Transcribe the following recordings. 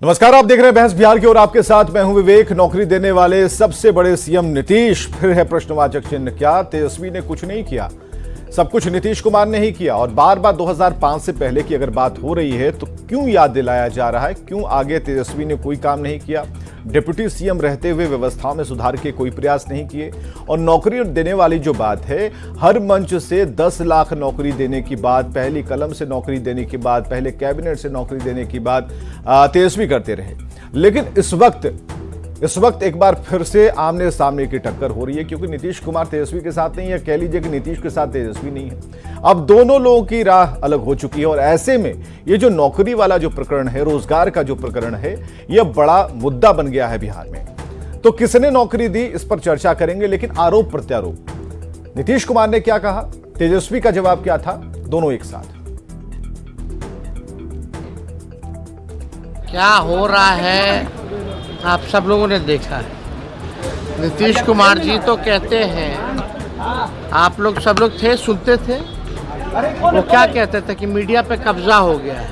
नमस्कार, आप देख रहे हैं बहस बिहार की और आपके साथ मैं हूं विवेक। नौकरी देने वाले सबसे बड़े सीएम नीतीश, फिर है प्रश्नवाचक चिन्ह। क्या तेजस्वी ने कुछ नहीं किया? सब कुछ नीतीश कुमार ने ही किया। और बार बार 2005 से पहले की अगर बात हो रही है तो क्यों याद दिलाया जा रहा है? क्यों आगे तेजस्वी ने कोई काम नहीं किया? डिप्टी सीएम रहते हुए व्यवस्थाओं में सुधार के कोई प्रयास नहीं किए। और नौकरी देने वाली जो बात है, हर मंच से 10 लाख नौकरी देने की बात, पहली कलम से नौकरी देने की बात, पहले कैबिनेट से नौकरी देने की बात तेजस्वी करते रहे। लेकिन इस वक्त एक बार फिर से आमने सामने की टक्कर हो रही है, क्योंकि नीतीश कुमार तेजस्वी के साथ नहीं है, कह लीजिए कि नीतीश के साथ तेजस्वी नहीं है। अब दोनों लोगों की राह अलग हो चुकी है। और ऐसे में ये जो नौकरी वाला जो प्रकरण है, रोजगार का जो प्रकरण है, यह बड़ा मुद्दा बन गया है बिहार में। तो किसने नौकरी दी, इस पर चर्चा करेंगे। लेकिन आरोप प्रत्यारोप, नीतीश कुमार ने क्या कहा, तेजस्वी का जवाब क्या था, दोनों एक साथ। क्या हो रहा है आप सब लोगों ने देखा है। नीतीश कुमार जी तो कहते हैं, आप लोग सब लोग थे, सुनते थे, वो क्या कहते थे कि मीडिया पे कब्जा हो गया है।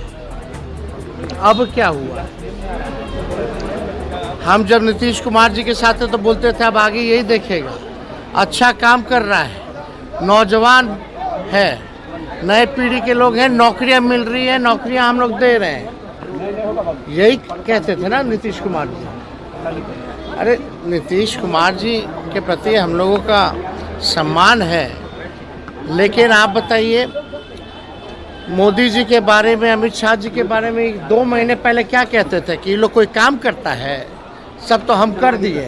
अब क्या हुआ? हम जब नीतीश कुमार जी के साथ थे तो बोलते थे अब आगे यही देखेगा, अच्छा काम कर रहा है, नौजवान है, नए पीढ़ी के लोग हैं, नौकरियां मिल रही है, नौकरियां हम लोग दे रहे हैं, यही कहते थे ना नीतीश कुमार जी। अरे नीतीश कुमार जी के प्रति हम लोगों का सम्मान है, लेकिन आप बताइए, मोदी जी के बारे में, अमित शाह जी के बारे में 2 महीने पहले क्या कहते थे कि ये लोग कोई काम करता है, सब तो हम कर दिए।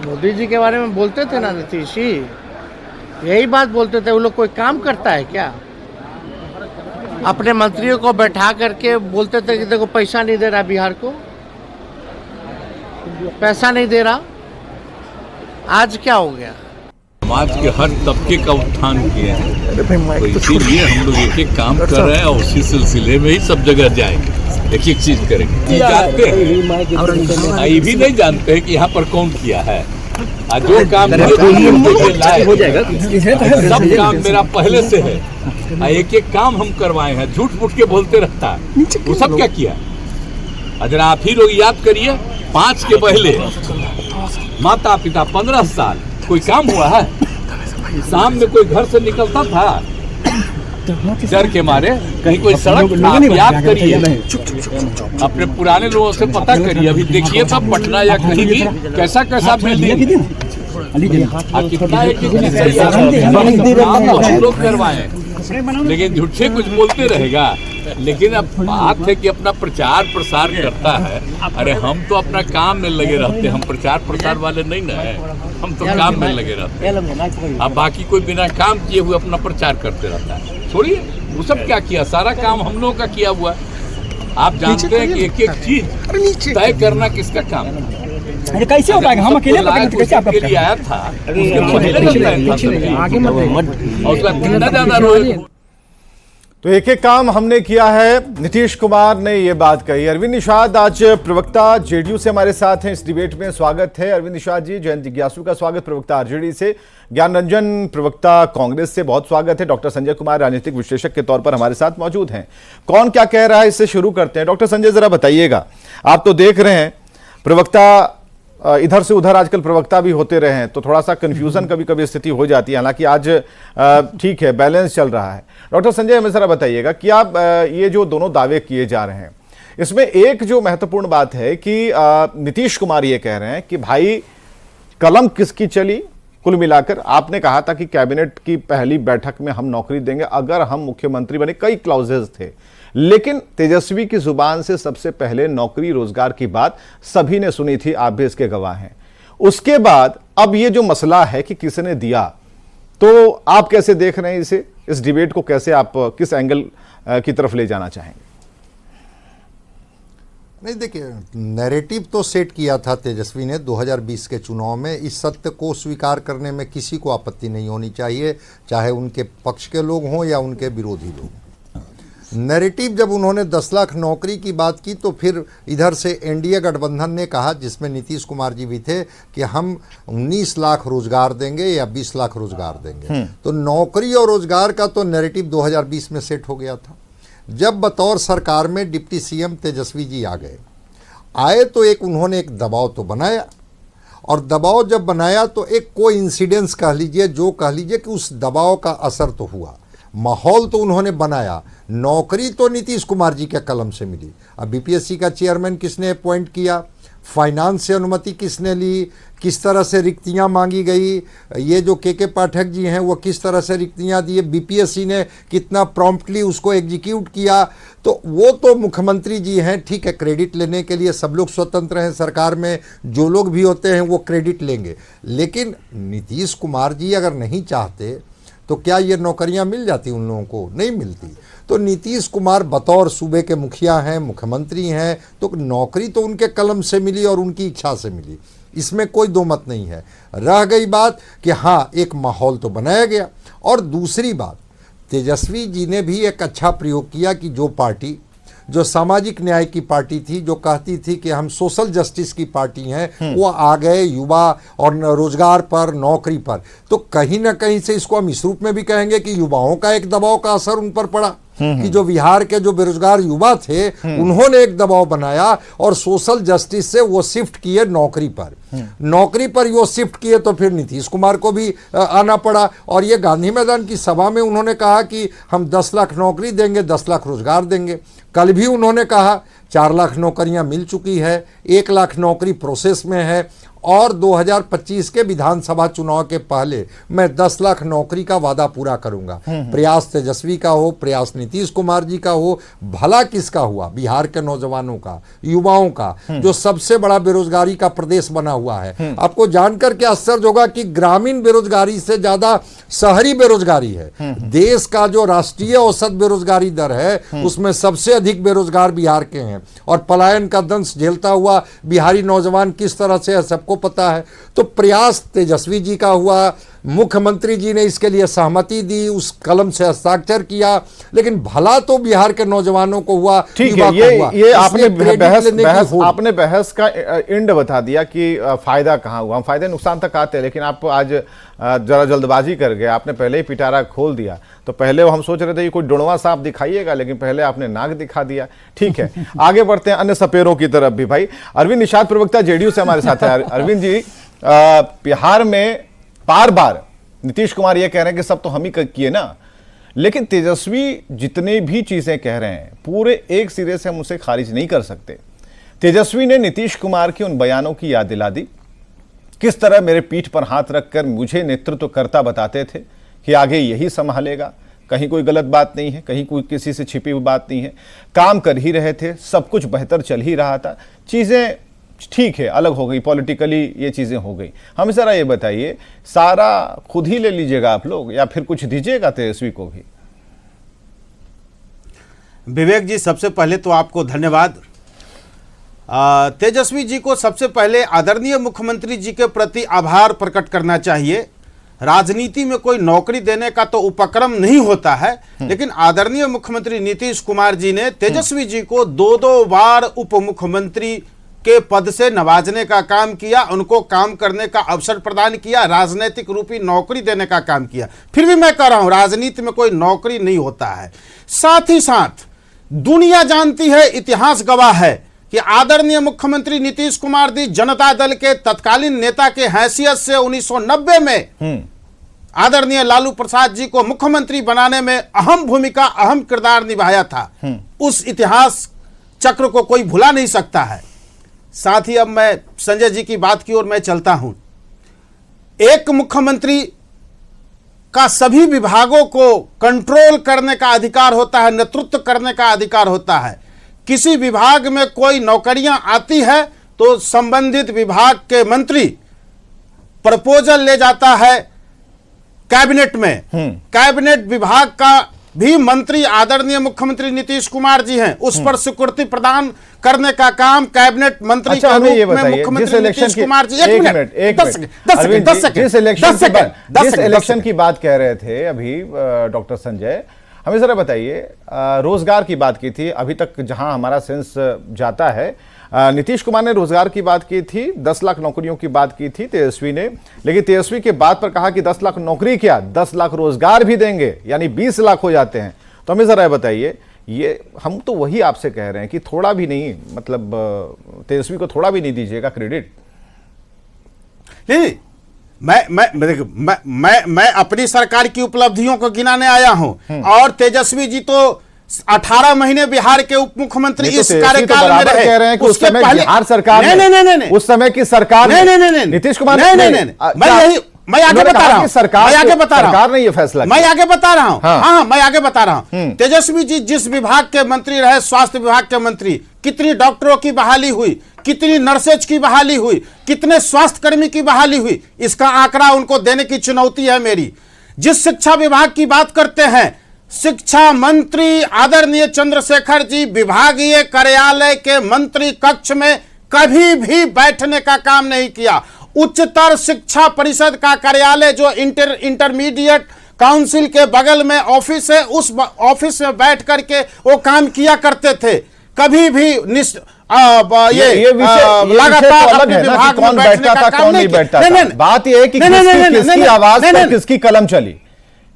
मोदी जी के बारे में बोलते थे ना नीतीश जी, यही बात बोलते थे, वो लोग कोई काम करता है क्या? अपने मंत्रियों को बैठा करके बोलते थे कि देखो पैसा नहीं दे रहा बिहार को, पैसा नहीं दे रहा। आज क्या हो गया? समाज के हर तबके का उत्थान किए हैं, तो इसीलिए हम लोग एक एक काम कर रहे हैं और उसी सिलसिले में ही सब जगह जाएंगे, एक एक चीज करेंगे। जानते हैं, ये भी नहीं जानते हैं कि यहाँ पर कौन किया है। जो काम हो जाएगा, सब काम मेरा पहले से है। एक एक काम हम करवाए हैं, झूठ मूठ के बोलते रहता है, वो सब क्या किया? अगर आप ही लोग याद करिए, 5 के पहले माता पिता 15 साल कोई काम हुआ है? शाम में कोई घर से निकलता था डर के मारे? कहीं कोई सड़क? आप याद करिए, अपने पुराने लोगों से पता करिए, अभी देखिए सब पटना या कहीं भी कैसा कैसा बिल्डिंग कितना हम लोग करवाए, लेकिन झूठे कुछ बोलते रहेगा। लेकिन अब बात है कि अपना प्रचार प्रसार करता है। अरे हम तो अपना काम में लगे रहते हैं, हम प्रचार प्रसार वाले नहीं ना है, हम तो काम में लगे रहते हैं। अब बाकी कोई बिना काम किए हुए अपना प्रचार करते रहता है। छोड़िए वो सब क्या किया, सारा काम हम लोगों का किया हुआ। आप जानते हैं कि एक एक चीज तय करना किसका काम है। कैसे हो पाएगा? हम अकेले कैसे आपका लिए आया था, तो एक एक काम हमने किया है, नीतीश कुमार ने यह बात कही। अरविंद निषाद आज प्रवक्ता जेडीयू से हमारे साथ हैं इस डिबेट में। स्वागत है अरविंद निषाद जी। जयंत जिज्ञासु का स्वागत प्रवक्ता आरजेडी से, ज्ञान रंजन प्रवक्ता कांग्रेस से बहुत स्वागत है। डॉक्टर संजय कुमार राजनीतिक विश्लेषक के तौर पर हमारे साथ मौजूद हैं। कौन क्या कह रहा है, इससे शुरू करते हैं। डॉक्टर संजय, जरा बताइएगा, आप तो देख रहे हैं प्रवक्ता इधर से उधर आजकल प्रवक्ता भी होते रहे हैं, तो थोड़ा सा कंफ्यूजन कभी कभी स्थिति हो जाती है। हालांकि आज ठीक है, बैलेंस चल रहा है। डॉक्टर संजय, हमें जरा बताइएगा कि आप ये जो दोनों दावे किए जा रहे हैं, इसमें एक जो महत्वपूर्ण बात है कि नीतीश कुमार ये कह रहे हैं कि भाई कलम किसकी चली। कुल मिलाकर आपने कहा था कि कैबिनेट की पहली बैठक में हम नौकरी देंगे अगर हम मुख्यमंत्री बने, कई क्लॉजेज थे। लेकिन तेजस्वी की जुबान से सबसे पहले नौकरी रोजगार की बात सभी ने सुनी थी, आप भी इसके गवाह हैं। उसके बाद अब ये जो मसला है कि किसने दिया, तो आप कैसे देख रहे हैं इसे, इस डिबेट को कैसे आप किस एंगल की तरफ ले जाना चाहेंगे? नहीं, देखिए, नैरेटिव तो सेट किया था तेजस्वी ने 2020 के चुनाव में। इस सत्य को स्वीकार करने में किसी को आपत्ति नहीं होनी चाहिए, चाहे उनके पक्ष के लोग हों या उनके विरोधी लोग। नैरेटिव जब उन्होंने 10 लाख नौकरी की बात की, तो फिर इधर से एनडीए गठबंधन ने कहा, जिसमें नीतीश कुमार जी भी थे, कि हम 19 लाख रोजगार देंगे या 20 लाख रोजगार देंगे। तो नौकरी और रोजगार का तो नैरेटिव 2020 में सेट हो गया था। जब बतौर सरकार में डिप्टी सीएम तेजस्वी जी आए तो एक उन्होंने एक दबाव तो बनाया, और दबाव जब बनाया तो एक कोइंसिडेंस कह लीजिए, जो कह लीजिए कि उस दबाव का असर तो हुआ, माहौल तो उन्होंने बनाया। नौकरी तो नीतीश कुमार जी के कलम से मिली। अब बीपीएससी का चेयरमैन किसने अपॉइंट किया, फाइनेंस से अनुमति किसने ली, किस तरह से रिक्तियां मांगी गई, ये जो के पाठक जी हैं वो किस तरह से रिक्तियां दिए, बीपीएससी ने कितना प्रॉम्प्टली उसको एग्जीक्यूट किया, तो वो तो मुख्यमंत्री जी हैं, ठीक है, क्रेडिट लेने के लिए सब लोग स्वतंत्र हैं, सरकार में जो लोग भी होते हैं वो क्रेडिट लेंगे। लेकिन नीतीश कुमार जी अगर नहीं चाहते तो क्या ये नौकरियां मिल जाती उन लोगों को? नहीं मिलती। तो नीतीश कुमार बतौर सूबे के मुखिया हैं, मुख्यमंत्री हैं, तो नौकरी तो उनके कलम से मिली और उनकी इच्छा से मिली, इसमें कोई दो मत नहीं है। रह गई बात कि हाँ, एक माहौल तो बनाया गया। और दूसरी बात, तेजस्वी जी ने भी एक अच्छा प्रयोग किया कि जो पार्टी जो सामाजिक न्याय की पार्टी थी, जो कहती थी कि हम सोशल जस्टिस की पार्टी हैं, वो आ गए युवा और रोजगार पर, नौकरी पर। तो कहीं ना कहीं से इसको हम इस रूप में भी कहेंगे कि युवाओं का एक दबाव का असर उन पर पड़ा कि जो बिहार के जो बेरोजगार युवा थे उन्होंने एक दबाव बनाया और सोशल जस्टिस से वो शिफ्ट किए नौकरी पर। नौकरी पर वो शिफ्ट किए तो फिर नीतीश कुमार को भी आना पड़ा। और ये गांधी मैदान की सभा में उन्होंने कहा कि हम 10 लाख नौकरी देंगे, 10 लाख रोजगार देंगे। कल भी उन्होंने कहा 4 लाख नौकरियां मिल चुकी है, 1 लाख नौकरी प्रोसेस में है, और 2025 के विधानसभा चुनाव के पहले मैं 10 लाख नौकरी का वादा पूरा करूंगा। प्रयास तेजस्वी का हो, प्रयास नीतीश कुमार जी का हो, भला किसका हुआ? बिहार के नौजवानों का, युवाओं का, जो सबसे बड़ा बेरोजगारी का प्रदेश बना हुआ है। आपको जानकर के आश्चर्य होगा कि ग्रामीण बेरोजगारी से ज्यादा शहरी बेरोजगारी है। देश का जो राष्ट्रीय औसत बेरोजगारी दर है उसमें सबसे अधिक बेरोजगार बिहार के हैं, और पलायन का दंश झेलता हुआ बिहारी नौजवान किस तरह से है सबको पता है। तो प्रयास तेजस्वी जी का हुआ, मुख्यमंत्री जी ने इसके लिए सहमति दी, उस कलम से हस्ताक्षर किया, लेकिन भला तो बिहार के नौजवानों को हुआ। ठीक है, ये आपने बहस का एंड बता दिया कि फायदा कहां हुआ। हम फायदे नुकसान तक आते हैं, लेकिन आप आज जरा जल्दबाजी कर गए, आपने पहले ही पिटारा खोल दिया। तो पहले हम सोच रहे थे कि कोई डुड़वा सांप दिखाइएगा, लेकिन पहले आपने नाक दिखा दिया। ठीक है, आगे बढ़ते हैं अन्य सपेरों की तरफ भी। भाई अरविंद निषाद, प्रवक्ता जेडीयू से हमारे साथ है। अरविंद जी, बिहार में बार बार नीतीश कुमार ये कह रहे हैं कि सब तो हम ही किए ना, लेकिन तेजस्वी जितने भी चीजें कह रहे हैं पूरे एक सिरे से हम उसे खारिज नहीं कर सकते। तेजस्वी ने नीतीश कुमार के उन बयानों की याद दिला दी, किस तरह मेरे पीठ पर हाथ रखकर मुझे नेतृत्व करता बताते थे कि आगे यही संभालेगा, कहीं कोई गलत बात नहीं है, कहीं कोई किसी से छिपी हुई बात नहीं है, काम कर ही रहे थे, सब कुछ बेहतर चल ही रहा था, चीजें ठीक है अलग हो गई, पॉलिटिकली ये चीजें हो गई। हमें जरा ये बताइए, सारा खुद ही ले लीजिएगा आप लोग या फिर कुछ दीजिएगा तेजस्वी को भी? विवेक जी, सबसे पहले तो आपको धन्यवाद। तेजस्वी जी को सबसे पहले आदरणीय मुख्यमंत्री जी के प्रति आभार प्रकट करना चाहिए। राजनीति में कोई नौकरी देने का तो उपक्रम नहीं होता है, लेकिन आदरणीय मुख्यमंत्री नीतीश कुमार जी ने तेजस्वी जी को 2 बार उप मुख्यमंत्री के पद से नवाजने का काम किया, उनको काम करने का अवसर प्रदान किया, राजनीतिक रूपी नौकरी देने का काम किया। फिर भी मैं कह रहा हूं, राजनीति में कोई नौकरी नहीं होता है। साथ ही साथ दुनिया जानती है, इतिहास गवाह है कि आदरणीय मुख्यमंत्री नीतीश कुमार जी जनता दल के तत्कालीन नेता के हैसियत से 1990 में आदरणीय लालू प्रसाद जी को मुख्यमंत्री बनाने में अहम भूमिका, अहम किरदार निभाया था। उस इतिहास चक्र को कोई भुला नहीं सकता है। साथ ही अब मैं संजय जी की बात की ओर मैं चलता हूं। एक मुख्यमंत्री का सभी विभागों को कंट्रोल करने का अधिकार होता है, नेतृत्व करने का अधिकार होता है। किसी विभाग में कोई नौकरियां आती है तो संबंधित विभाग के मंत्री प्रपोजल ले जाता है कैबिनेट में। कैबिनेट विभाग का भी मंत्री आदरणीय मुख्यमंत्री नीतीश कुमार जी हैं, उस पर स्वीकृति प्रदान करने का काम कैबिनेट मंत्री अच्छा, के रूप ये में मुख्यमंत्री नीतीश कुमार जी। जिस इलेक्शन की बात कह रहे थे अभी डॉक्टर संजय, हमें जरा बताइए, रोजगार की बात की थी, अभी तक जहां हमारा सेंस जाता है नीतीश कुमार ने रोजगार की बात की थी, 10 लाख नौकरियों की बात की थी तेजस्वी ने, लेकिन तेजस्वी के बात पर कहा कि 10 लाख नौकरी क्या, 10 लाख रोजगार भी देंगे, यानी 20 लाख हो जाते हैं। तो हमें जरा बताइए, ये हम तो वही आपसे कह रहे हैं कि थोड़ा भी नहीं, मतलब तेजस्वी को थोड़ा भी नहीं दीजिएगा क्रेडिट। नहीं, मैं अपनी सरकार की उपलब्धियों को गिनाने आया हूं, और तेजस्वी जी तो 18 महीने बिहार के उप मुख्यमंत्री इस कार्यकाल में रहे। कह रहे हैं कि उस समय बिहार सरकार नहीं, उस समय की सरकार नहीं, नीतीश कुमार मैं आगे बता रहा हूं, सरकार ने ये फैसला मैं आगे बता रहा हूं, हाँ मैं आगे बता रहा हूं। तेजस्वी जी जिस विभाग के मंत्री रहे, स्वास्थ्य विभाग के मंत्री, कितनी डॉक्टरों की बहाली हुई, कितनी नर्सेज की बहाली हुई, कितने स्वास्थ्य कर्मी की बहाली हुई, इसका आंकड़ा उनको देने की चुनौती है मेरी। जिस शिक्षा विभाग की बात करते हैं, शिक्षा मंत्री आदरणीय चंद्रशेखर जी विभागीय कार्यालय के मंत्री कक्ष में कभी भी बैठने का काम नहीं किया। उच्चतर शिक्षा परिषद का कार्यालय जो इंटरमीडिएट काउंसिल के बगल में ऑफिस है, उस ऑफिस में बैठ करके वो काम किया करते थे। कभी भी ये लगातार अपने विभाग में बैठता था, कौन नहीं बैठता था। बात यह है कि किसकी आवाज पर किसकी कलम चली,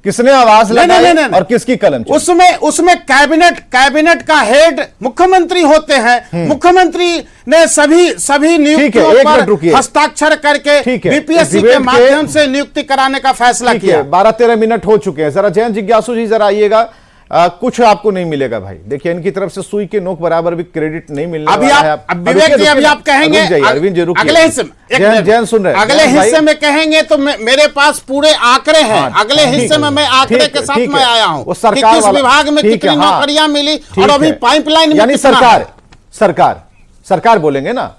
किसने आवाज लगाई और किसकी कलम चली। उसमें कैबिनेट का हेड मुख्यमंत्री होते हैं। मुख्यमंत्री ने सभी नियुक्तियों पर हस्ताक्षर करके बीपीएससी के माध्यम से नियुक्ति कराने का फैसला किया। 12-13 मिनट हो चुके हैं। जरा जैन जिज्ञासु जी जरा आइएगा। कुछ आपको नहीं मिलेगा भाई, देखिए इनकी तरफ से सुई के नोक बराबर भी क्रेडिट नहीं मिलने वाला है। विवेक जी अभी आप कहेंगे, अरविंद जी अगले हिस्से में जैन सुन रहे हैं, अगले हिस्से में कहेंगे तो मेरे पास पूरे आंकड़े हैं। अगले हिस्से में मैं आंकड़े के साथ में आया हूं कि किस विभाग में कितनी नौकरियां मिली और अभी पाइपलाइन में सरकार बोलेंगे ना,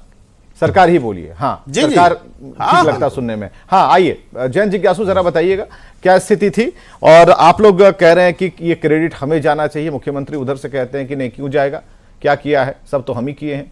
सरकार ही बोलिए। हाँ जी सरकार ठीक लगता सुनने में। हाँ आइए जैन जिज्ञासु जरा बताइएगा क्या स्थिति थी, और आप लोग कह रहे हैं कि ये क्रेडिट हमें जाना चाहिए, मुख्यमंत्री उधर से कहते हैं कि नहीं क्यों जाएगा, क्या किया है, सब तो हम ही किए हैं।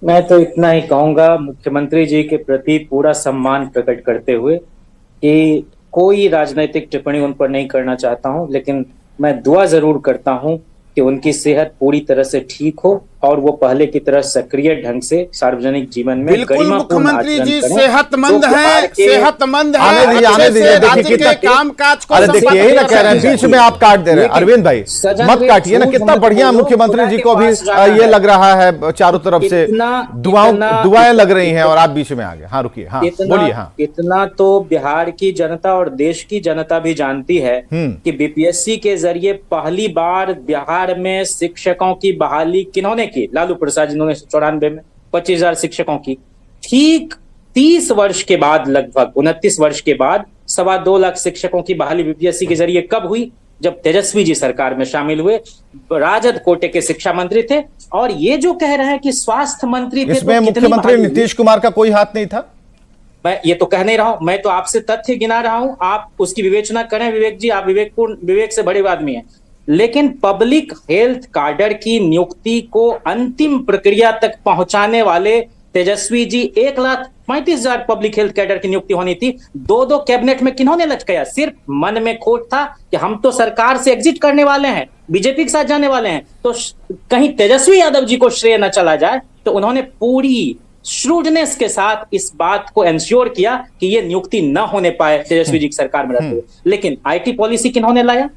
मैं तो इतना ही कहूंगा मुख्यमंत्री जी के प्रति पूरा सम्मान प्रकट करते हुए कि कोई राजनीतिक टिप्पणी उन पर नहीं करना चाहता हूं, लेकिन मैं दुआ जरूर करता हूं कि उनकी सेहत पूरी तरह से ठीक हो और वो पहले की तरह सक्रिय ढंग से सार्वजनिक जीवन में बिल्कुल मुख्यमंत्री जी सेहतमंद है, सेहतमंद है। आने दीजिए, देखिए कितना कामकाज को, अरे देखिए यही ना कह रहे हैं, बीच में आप काट दे रहे हैं। अरविंद भाई मत काटिए ना, कितना बढ़िया मुख्यमंत्री जी को भी ये लग रहा है, चारों तरफ से दुआएं लग रही हैं और आप बीच में आ गए। हाँ रुकिए, हाँ बोलिए। हाँ इतना तो बिहार की जनता और देश की जनता भी जानती है कि बीपीएससी के जरिए पहली बार बिहार में शिक्षकों की बहाली किन्होंने की? लालू प्रसाद जी ने 1994 में 25,000 शिक्षकों की। ठीक 30 वर्ष के बाद, लगभग 29 वर्ष के बाद 2.25 लाख शिक्षकों की बहाली बीपीएससी के जरिए कब हुई? जब तेजस्वी जी सरकार में शामिल हुए, राजद कोटे के शिक्षा मंत्री थे। और ये जो कह रहे हैं कि स्वास्थ्य मंत्री थे, इसमें मुख्यमंत्री नीतीश कुमार का कोई हाथ नहीं था। मैं ये तो कह नहीं रहा हूं, मैं तो आपसे तथ्य गिना रहा हूं, आप उसकी विवेचना करें। विवेक जी, आप विवेक से बड़े आदमी हैं। लेकिन पब्लिक हेल्थ काडर की नियुक्ति को अंतिम प्रक्रिया तक पहुंचाने वाले Tejashwi ji 1,35,000 public health cadre की नियुक्ति होनी थी। 2 कैबिनेट में किन्होंने लटकाया? सिर्फ मन में खोट था कि हम तो सरकार से एग्जिट करने वाले हैं, बीजेपी के साथ जाने वाले हैं, तो कहीं तेजस्वी यादव जी को श्रेय न चला जाए, तो उन्होंने पूरी श्रूडनेस के साथ इस बात को एंश्योर किया कि ये नियुक्ति न होने पाए तेजस्वी जी की सरकार में रहते हुए। लेकिन आईटी पॉलिसी किन्होंने लाया,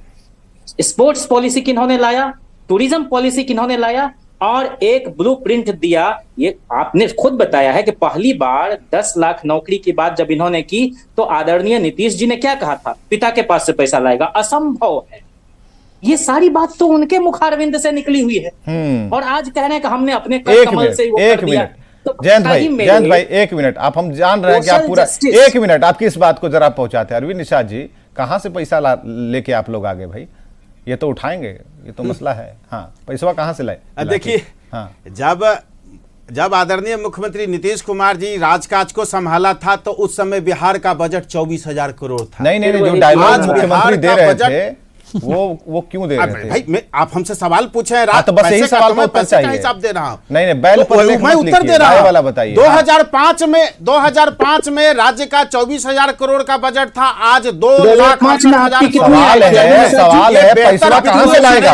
स्पोर्ट्स पॉलिसी किन्होंने लाया, टूरिज्म पॉलिसी किन्होंने लाया, और एक ब्लूप्रिंट दिया। ये आपने खुद बताया है कि पहली बार 10 लाख नौकरी की बात जब इन्होंने की तो आदरणीय नीतीश जी ने क्या कहा था? पिता के पास से पैसा लाएगा, असंभव है। ये सारी बात तो उनके मुखारविंद से निकली हुई है, और आज कह रहे हैं कि हमने अपने कमल से वो कर दिया। तो जयंत भाई 1 मिनट, आप हम जान रहे हैं कि आप पूरा 1 मिनट आपकी इस बात को जरा पहुंचाते हैं। अरविंद निषाद जी, कहां से पैसा लेके आप लोग आगे भाई? ये तो उठाएंगे, ये तो मसला है। हाँ पैसा कहां से लाए? देखिए, हाँ जब आदरणीय मुख्यमंत्री नीतीश कुमार जी राजकाज को संभाला था तो उस समय बिहार का बजट 24,000 करोड़ था। नहीं, जो डायलॉग मुख्यमंत्री दे रहे थे वो क्यों दे रहे थे? भाई आप हमसे सवाल पूछे हैं, तो बस यही सवाल का उत्तर चाहिए। हिसाब दे रहा हूं। नहीं बैल पर मैं उत्तर दे रहा हूं वाला बताइए। 2005 में राज्य का 24,000 करोड़ का बजट था, आज 2,58,000। सवाल है पैसा कहां से लाएगा?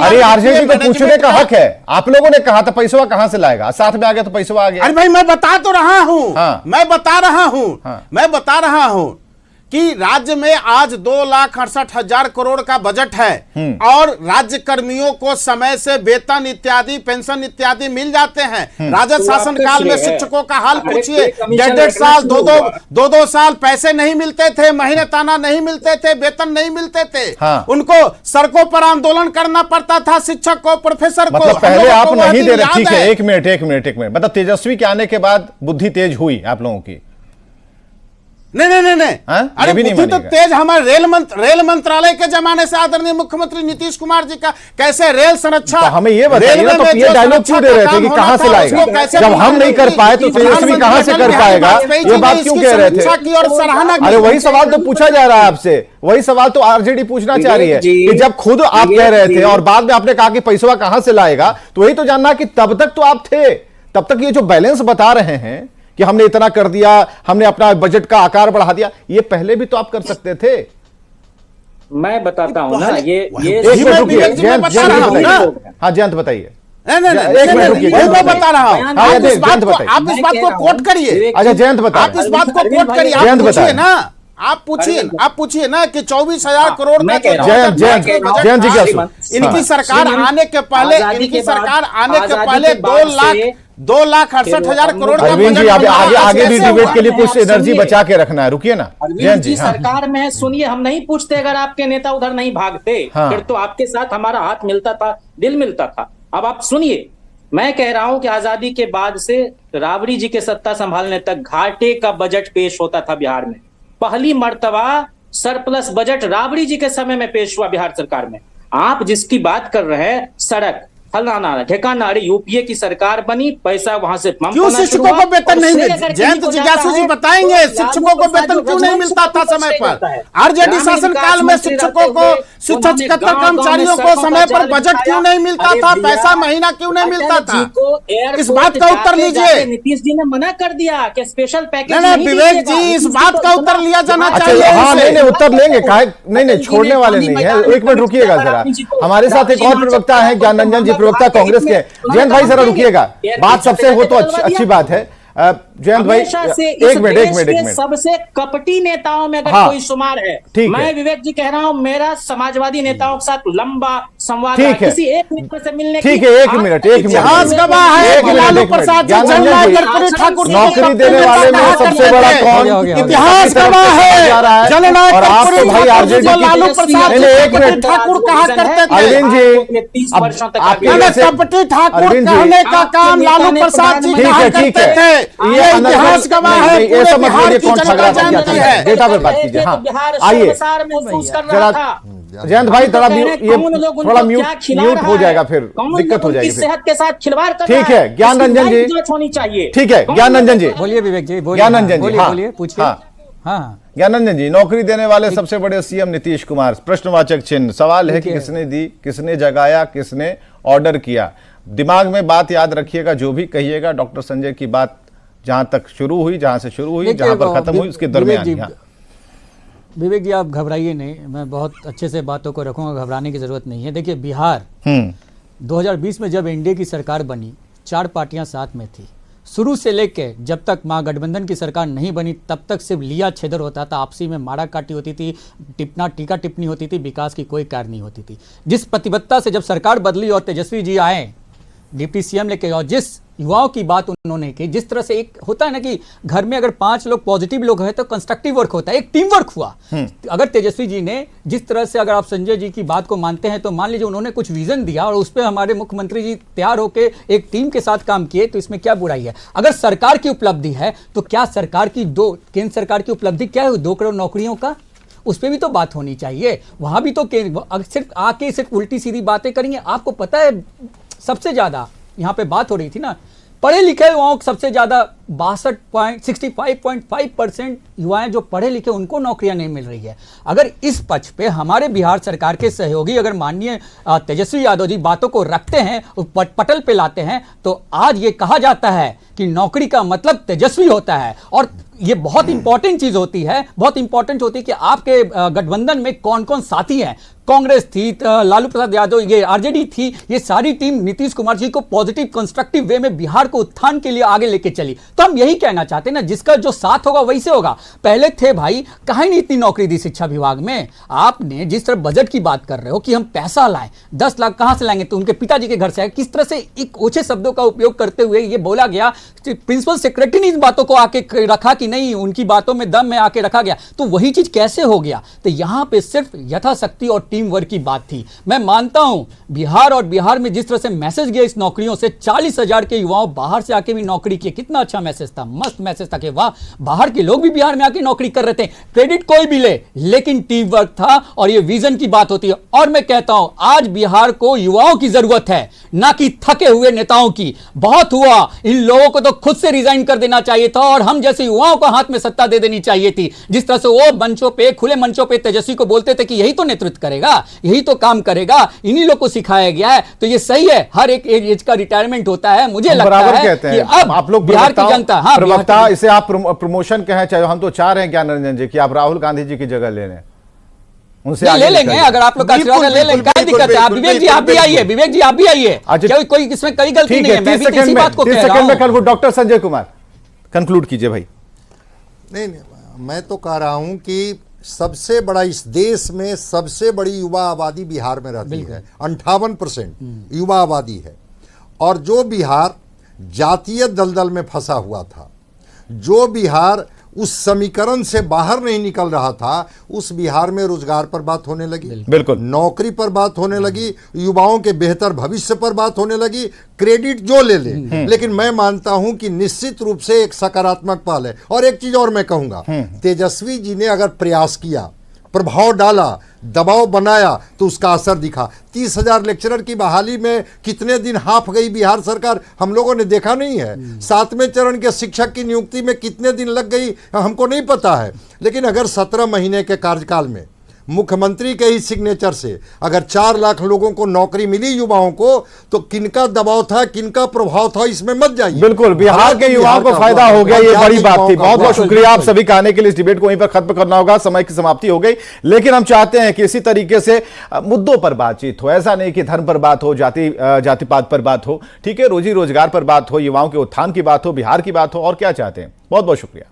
अरे आरजेडी को पूछने का हक है। आप लोगों ने कहा था पैसा कहां से लाएगा, साथ में आ गया तो पैसा आ गया। अरे भाई मैं बता तो रहा हूं, मैं बता रहा हूं कि राज्य में आज 2,68,000 करोड़ का बजट है और राज्य कर्मियों को समय से वेतन इत्यादि पेंशन इत्यादि मिल जाते हैं। राजद शासन काल में शिक्षकों का हाल पूछिए, 1.5 साल 2 साल पैसे नहीं मिलते थे, महीने ताना नहीं मिलते थे, वेतन नहीं मिलते थे। उनको सड़कों पर आंदोलन करना पड़ता था, शिक्षक को, प्रोफेसर को। मतलब पहले आप नहीं दे रहे, ठीक है, एक मिनट मतलब तेजस्वी के आने के बाद बुद्धि तेज हुई आप लोगों की? नहीं। अरे बुद्धि तो तेज हमारे रेल मंत्रालय के जमाने से आदरणीय मुख्यमंत्री नीतीश कुमार जी का कैसे रेल संरक्षा, तो हमें ये बताइए ना, तो ये डायलॉग क्यों दे रहे थे कि कहां से लाएगा? जब हम नहीं कर पाए तो तेजस्वी कहां से कर पाएगा? ये बात क्यों कह रहे थे? और सराहना। अरे वही सवाल तो पूछा जा रहा है आपसे, वही सवाल तो आरजेडी पूछना चाह रही है कि जब खुद आप कह रहे थे और बाद में आपने कहा कि पैसा कहां से लाएगा, तो वही तो जानना कि तब तक तो आप थे, तब तक ये जो बैलेंस बता रहे हैं कि हमने इतना कर दिया, हमने अपना बजट का आकार बढ़ा दिया, ये पहले भी तो आप कर सकते थे। मैं बताता हूं ना, ये एक मिनट रुकिए, जयंत बताइए। हाँ जयंत बताइए, एक मिनट रुकिए, मैं बता रहा हूं। आप इस बात को कोट करिए। अच्छा जयंत बताइए, आप इस बात को कोट करिए, जयंत बताइए ना, आप पूछिए ना कि 24,000 करोड़ का जयंत जिज्ञासु, इनकी सरकार आने के पहले 2,68,000 करोड़ का अरविंद जी आगे भी डिबेट के लिए कुछ एनर्जी बचा के रखना है, रुकिए ना जयंत जी। सरकार में सुनिए, हम नहीं पूछते अगर आपके नेता उधर नहीं भागते, फिर तो आपके साथ हमारा हाथ मिलता था, दिल मिलता था। अब आप सुनिए, मैं कह रहा हूं कि आजादी के बाद से राबड़ी जी के सत्ता संभालने तक घाटे का बजट पेश होता था बिहार में। पहली मर्तबा सरप्लस बजट राबड़ी जी के समय में पेश हुआ बिहार सरकार में। आप जिसकी बात कर रहे हैं, सड़क फलाना ठिकाना, अरे यूपीए की सरकार बनी, पैसा वहां से पंप क्यों शिक्षकों को वेतन नहीं मिलता? जयंत जिज्ञासु जी बताएंगे शिक्षकों को वेतन क्यों नहीं मिलता था समय पर? आरजेडी शासन काल में शिक्षकों को, शिक्षक कर्मचारियों को समय पर बजट क्यों नहीं मिलता था? पैसा महीना क्यों नहीं मिलता था? इस बात का उत्तर लीजिए। नीतीश जी ने मना कर दिया कि स्पेशल पैकेज नहीं, विवेक जी इस बात का उत्तर लिया जाना चाहिए। हाँ नहीं उत्तर लेंगे, नहीं छोड़ने वाले नहीं है। एक मिनट रुकिएगा जरा, हमारे साथ एक और प्रवक्ता है ज्ञान रंजन जी, प्रवक्ता कांग्रेस के। जयंत भाई जरा रुकिएगा, बात सबसे हो तो अच्छी बात है। जयंत भाई एक मिनट, सबसे कपटी नेताओं में अगर कोई शुमार है, मैं विवेक जी कह रहा हूं, मेरा समाजवादी नेताओं के साथ लंबा संवाद है, किसी एक नेता से मिलने की। ठीक है, एक मिनट इतिहास गवाह है कि लालू प्रसाद जी जननायक ठाकुर नौकरी देने वाले में सबसे बड़ा कौन? इतिहास गवाह है जननायक और आप तो भाई आरजेडी की लालू प्रसाद जी एक मिनट ठाकुर कहा करते थे। अरविंद जी, 30 वर्षों तक कपटी ठाकुर कहने का काम लालू प्रसाद जी कहा करते थे। ये इतिहास गवाह है, ये समझ लीजिए कौन झगड़ा जानती है। डेटा पर बात कीजिए। हाँ आइए जरा जयंत भाई, थोड़ा म्यूट हो जाएगा, फिर दिक्कत हो जाएगी। सेहत के साथ खिलवाड़ कर ठीक है ज्ञान रंजन जी, होनी चाहिए। ठीक है ज्ञान रंजन जी, बोलिए विवेक जी, ज्ञान रंजन जी, बोलिए पूछिए। हाँ ज्ञान रंजन जी, नौकरी देने वाले सबसे बड़े सीएम नीतीश कुमार, प्रश्नवाचक चिन्ह। सवाल है कि किसने दी, किसने जगाया, किसने ऑर्डर किया? दिमाग में बात याद रखिएगा, जो भी कहिएगा डॉक्टर संजय की बात जहां तक शुरू हुई, जहां से शुरू हुई, जहां पर खत्म हुई, उसके दरमियान। विवेक जी आप घबराइए नहीं, मैं बहुत अच्छे से बातों को रखूंगा, घबराने की जरूरत नहीं है। देखिए बिहार 2020 में जब एनडीए की सरकार बनी, 4 पार्टियां साथ में थी। शुरू से लेके जब तक महागठबंधन की सरकार नहीं बनी, तब तक सिर्फ लिया छेदर होता था, आपसी में मारा काटी होती थी, टीका टिप्पणी होती थी, विकास की कोई कार्य नहीं होती थी। जिस प्रतिबद्धता से जब सरकार बदली और तेजस्वी जी आए डिप्टी सीएम लेके, और जिस युवाओं की बात उन्होंने की, जिस तरह से एक होता है ना कि घर में अगर 5 लोग पॉजिटिव लोग हैं तो कंस्ट्रक्टिव वर्क होता है, एक टीम वर्क हुआ। अगर तेजस्वी जी ने जिस तरह से, अगर आप संजय जी की बात को मानते हैं तो मान लीजिए उन्होंने कुछ विजन दिया और उस पर हमारे मुख्यमंत्री जी तैयार होकर एक टीम के साथ काम किए, तो इसमें क्या बुराई है? अगर सरकार की उपलब्धि है तो क्या सरकार की केंद्र सरकार की उपलब्धि क्या है? 2 करोड़ नौकरियों का, उस पर भी तो बात होनी चाहिए। वहां भी तो सिर्फ आके सिर्फ उल्टी सीधी बातें करेंगे। आपको पता है सबसे ज्यादा यहाँ पे बात हो रही थी ना, पढ़े लिखे युवाओं को सबसे ज्यादा 65.5% युवाएं जो पढ़े लिखे, उनको नौकरियां नहीं मिल रही है। अगर इस पक्ष पे हमारे बिहार सरकार के सहयोगी अगर माननीय तेजस्वी यादव जी बातों को रखते हैं, पटल पे लाते हैं, तो आज ये कहा जाता है कि नौकरी का मतलब तेजस्वी होता है। और ये बहुत इंपॉर्टेंट चीज होती है, बहुत इंपॉर्टेंट होती है कि आपके गठबंधन में कौन कौन साथी हैं। कांग्रेस थी, लालू प्रसाद यादव, ये आरजेडी थी, ये सारी टीम नीतीश कुमार जी को पॉजिटिव कंस्ट्रक्टिव वे में बिहार को उत्थान के लिए आगे लेके चली। तो तो हम यही कहना चाहते हैं ना, जिसका जो साथ होगा वही से होगा। पहले थे भाई, कहीं नहीं इतनी नौकरी दी शिक्षा विभाग में। आपने जिस तरह बजट की बात कर रहे हो कि हम पैसा लाएं, 10 लाख कहां से लाएंगे, तो उनके पिताजी के घर से, किस तरह से एक ओछे शब्दों का उपयोग करते हुए ये बोला गया। प्रिंसिपल सेक्रेटरी ने इन बातों को आके रखा कि नहीं, उनकी बातों में दम में आके रखा गया, तो वही चीज कैसे हो गया। तो यहां पे सिर्फ यथाशक्ति और टीम वर्क की बात थी। मैं मानता हूं बिहार और बिहार में जिस तरह से मैसेज गया इस नौकरियों से, 40,000 के युवाओं बाहर से आके भी नौकरी किए, कितना अच्छा मैसेज था, मस्त मैसेज था कि वाह, बाहर के लोग भी बिहार में आके नौकरी कर रहे थे। क्रेडिट कोई भी ले, लेकिन टीम वर्क था और ये विजन की बात होती है। और मैं कहता हूं आज बिहार को युवाओं की जरूरत है, ना कि थके हुए नेताओं की। बहुत हुआ, इन लोगों को तो खुद से रिजाइन कर देना चाहिए था और हम जैसे युवाओं को हाथ में सत्ता दे देनी चाहिए थी। जिस तरह से वो मंचों पे, खुले मंचों पे तेजस्वी को बोलते थे कि यही तो नेतृत्व करेगा, यही तो काम करेगा, इन्हीं लोग को सिखाया गया है। तो ये सही है, हर एक एज का रिटायरमेंट होता है। मुझे लगता है कि अब आप लोग बिहार की जनता, हाँ, प्रवक्ता, इसे आप प्रमोशन कहें चाहे, हम तो चाह रहे हैं ज्ञान रंजन जी कि आप राहुल गांधी जी की जगह ले लें, उनसे ले लेंगे। अगर आप लोग का आशीर्वाद ले लेंगे, क्या दिक्कत है। आप विवेक जी आप भी आइए, विवेक जी आप भी आइए, कोई इसमें कई गलती नहीं है। मैं भी इसी बात को कह रहा हूं। डॉक्टर संजय कुमार कंक्लूड कीजिए भाई। नहीं, मैं तो कह रहा हूं कि सबसे बड़ा, इस देश में सबसे बड़ी युवा आबादी बिहार में रहती है। 58% युवा आबादी है। और जो बिहार जातीय दलदल में फंसा हुआ था, जो बिहार उस समीकरण से बाहर नहीं निकल रहा था, उस बिहार में रोजगार पर बात होने लगी, बिल्कुल नौकरी पर बात होने लगी, युवाओं के बेहतर भविष्य पर बात होने लगी। क्रेडिट जो ले ले, लेकिन मैं मानता हूं कि निश्चित रूप से एक सकारात्मक पहल है। और एक चीज और मैं कहूंगा, तेजस्वी जी ने अगर प्रयास किया, प्रभाव डाला, दबाव बनाया, तो उसका असर दिखा। 30,000 लेक्चरर की बहाली में कितने दिन हाफ गई बिहार सरकार, हम लोगों ने देखा नहीं है। 7वें चरण के शिक्षक की नियुक्ति में कितने दिन लग गई हमको नहीं पता है। लेकिन अगर 17 महीने के कार्यकाल में मुख्यमंत्री के ही सिग्नेचर से अगर 4 लाख लोगों को नौकरी मिली युवाओं को, तो किनका दबाव था, किनका प्रभाव था, इसमें मत जाइए। बिल्कुल, बिहार के युवाओं को फायदा हो गया, ये बड़ी बात थी। बहुत बहुत शुक्रिया आप सभी का आने के लिए। इस डिबेट को वहीं पर खत्म करना होगा, समय की समाप्ति हो गई। लेकिन हम चाहते हैं कि इसी तरीके से मुद्दों पर बातचीत हो, ऐसा नहीं कि धर्म पर बात हो, जाति पात पर बात हो, ठीक है, रोजी रोजगार पर बात हो, युवाओं के उत्थान की बात हो, बिहार की बात हो, और क्या चाहते हैं। बहुत बहुत शुक्रिया।